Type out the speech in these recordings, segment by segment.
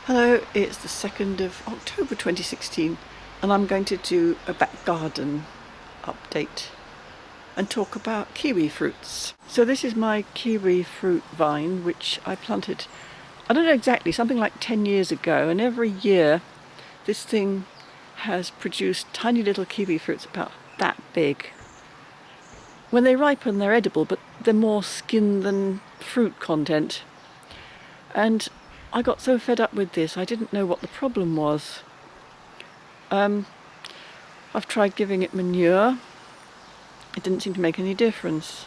Hello, it's the 2nd of October 2016 and I'm going to do a back garden update and talk about kiwi fruits. So this is my kiwi fruit vine which I planted, I don't know exactly, something like 10 years ago, and every year this thing has produced tiny little kiwi fruits about that big. When they ripen they're edible, but they're more skin than fruit content. And I got so fed up with this, I didn't know what the problem was. I've tried giving it manure. It didn't seem to make any difference.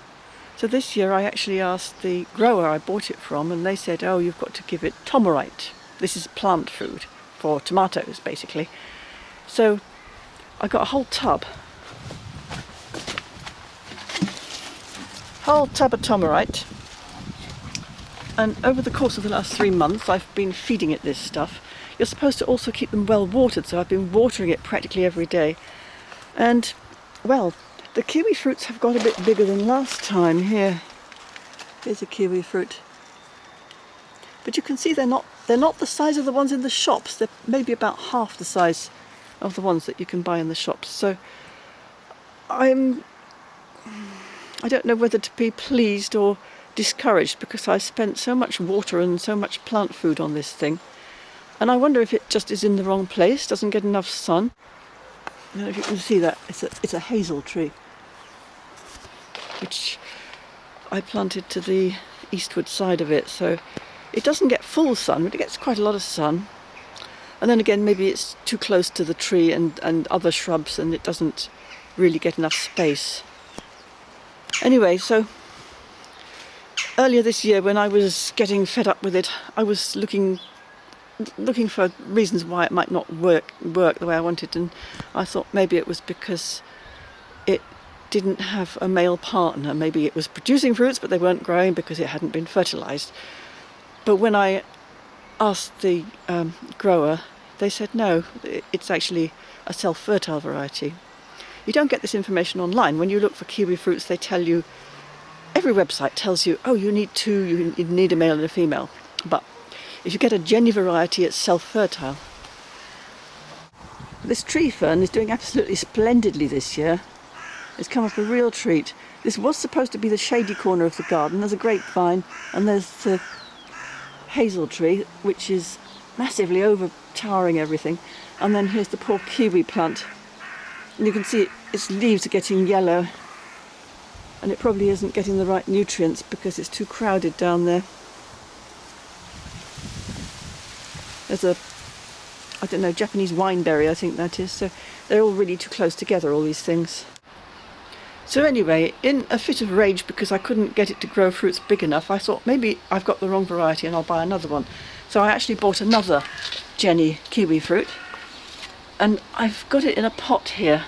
So this year I actually asked the grower I bought it from, and they said, oh, you've got to give it Tomorite. This is plant food for tomatoes, basically. So I got a whole tub of Tomorite. And over the course of the last 3 months I've been feeding it this stuff. You're supposed to also keep them well watered, so I've been watering it practically every day. And, well, the kiwi fruits have got a bit bigger than last time. Here's a kiwi fruit. But you can see they're not the size of the ones in the shops. They're maybe about half the size of the ones that you can buy in the shops. So I don't know whether to be pleased or discouraged, because I spent so much water and so much plant food on this thing, and I wonder if it just is in the wrong place, doesn't get enough sun. I don't know if you can see that. It's a hazel tree which I planted to the eastward side of it, so it doesn't get full sun, but it gets quite a lot of sun. And then again, maybe it's too close to the tree and other shrubs and it doesn't really get enough space. Anyway, so earlier this year, when I was getting fed up with it, I was looking for reasons why it might not work the way I wanted, and I thought maybe it was because it didn't have a male partner. Maybe it was producing fruits but they weren't growing because it hadn't been fertilized. But when I asked the grower, they said no, it's actually a self-fertile variety. You don't get this information online. When you look for kiwi fruits, they tell you, every website tells you, oh, you need two, you need a male and a female. But if you get a Jenny variety, it's self-fertile. This tree fern is doing absolutely splendidly this year. It's come up a real treat. This was supposed to be the shady corner of the garden. There's a grapevine and there's the hazel tree, which is massively overtowering everything. And then here's the poor kiwi plant. And you can see its leaves are getting yellow. And it probably isn't getting the right nutrients because it's too crowded down there. There's a, I don't know, Japanese wineberry, I think that is. So they're all really too close together, all these things. So anyway, in a fit of rage because I couldn't get it to grow fruits big enough, I thought maybe I've got the wrong variety and I'll buy another one. So I actually bought another Jenny kiwi fruit. And I've got it in a pot here,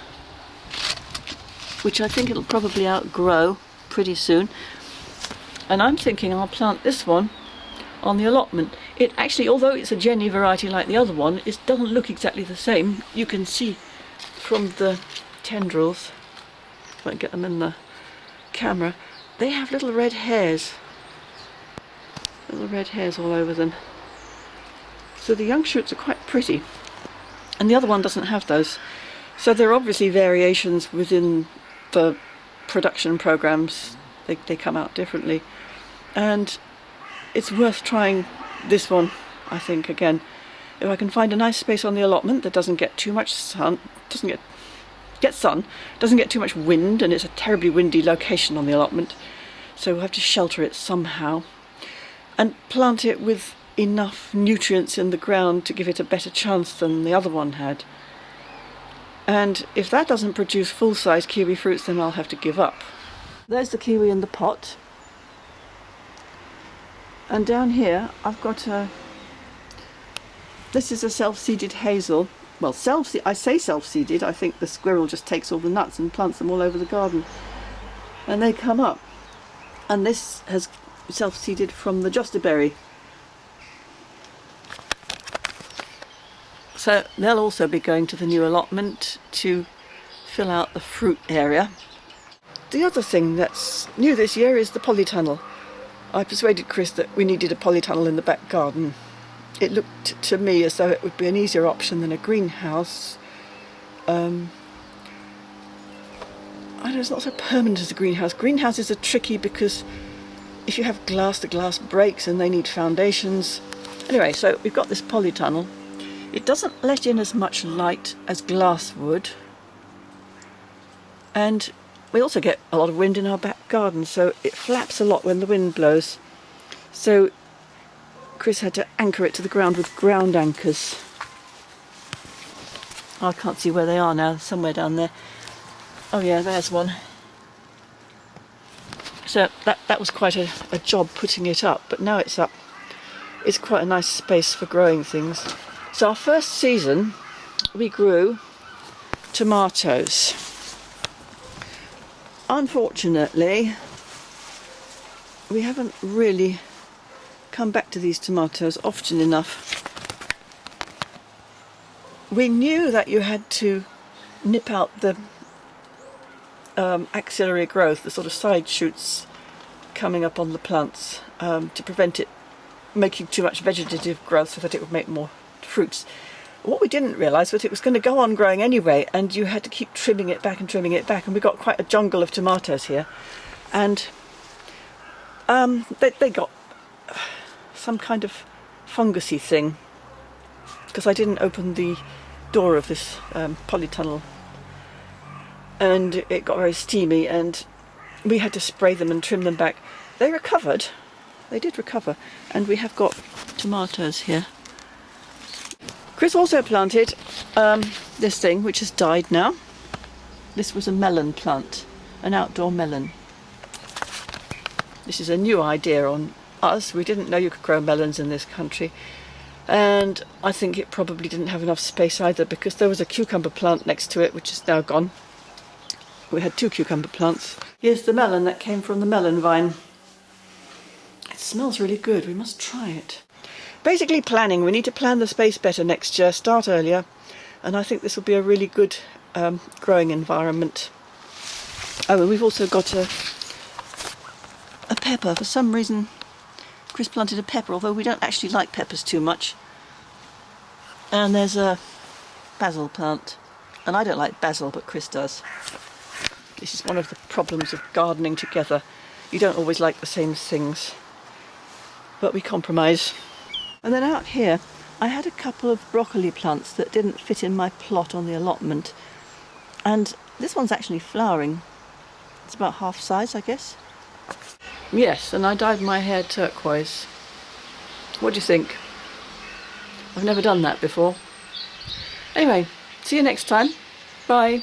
which I think it'll probably outgrow pretty soon. And I'm thinking I'll plant this one on the allotment. It actually, although it's a Jenny variety like the other one, it doesn't look exactly the same. You can see from the tendrils, if I can get them in the camera, they have little red hairs. Little red hairs all over them. So the young shoots are quite pretty. And the other one doesn't have those. So there are obviously variations within the production programs. They come out differently. And it's worth trying this one, I think, again. If I can find a nice space on the allotment that doesn't get too much sun, doesn't get too much wind, and it's a terribly windy location on the allotment, so we'll have to shelter it somehow. And plant it with enough nutrients in the ground to give it a better chance than the other one had. And if that doesn't produce full-size kiwi fruits, then I'll have to give up. There's the kiwi in the pot. And down here I've got this is a self-seeded hazel. Well, I say self-seeded, I think the squirrel just takes all the nuts and plants them all over the garden. And they come up. And this has self-seeded from the josterberry. So they'll also be going to the new allotment to fill out the fruit area. The other thing that's new this year is the polytunnel. I persuaded Chris that we needed a polytunnel in the back garden it looked to me as though it would be an easier option than a greenhouse. I know it's not so permanent as a greenhouse. Greenhouses are tricky because if you have glass, the glass breaks and they need foundations. Anyway, so we've got this polytunnel. It doesn't let in as much light as glass would. And we also get a lot of wind in our back garden, so it flaps a lot when the wind blows. So Chris had to anchor it to the ground with ground anchors. I can't see where they are now, somewhere down there. Oh yeah, there's one. So that was quite a job putting it up, but now it's up. It's quite a nice space for growing things. So our first season we grew tomatoes. Unfortunately, we haven't really come back to these tomatoes often enough. We knew that you had to nip out the axillary growth, the sort of side shoots coming up on the plants, to prevent it making too much vegetative growth so that it would make more fruits. What we didn't realise was it was going to go on growing anyway, and you had to keep trimming it back, and we got quite a jungle of tomatoes here, and they got some kind of fungusy thing because I didn't open the door of this polytunnel, and it got very steamy, and we had to spray them and trim them back. They recovered, they did recover, and we have got tomatoes here. Chris also planted this thing, which has died now. This was a melon plant, an outdoor melon. This is a new idea on us. We didn't know you could grow melons in this country. And I think it probably didn't have enough space either, because there was a cucumber plant next to it, which is now gone. We had 2 cucumber plants. Here's the melon that came from the melon vine. It smells really good. We must try it. Basically planning. We need to plan the space better next year, start earlier, and I think this will be a really good growing environment. Oh, and we've also got a pepper. For some reason Chris planted a pepper, although we don't actually like peppers too much. And there's a basil plant, and I don't like basil, but Chris does. This is one of the problems of gardening together. You don't always like the same things, but we compromise. And then out here I had a couple of broccoli plants that didn't fit in my plot on the allotment, and this one's actually flowering. It's about half size, I guess. Yes, and I dyed my hair turquoise. What do you think? I've never done that before. Anyway, see you next time. Bye.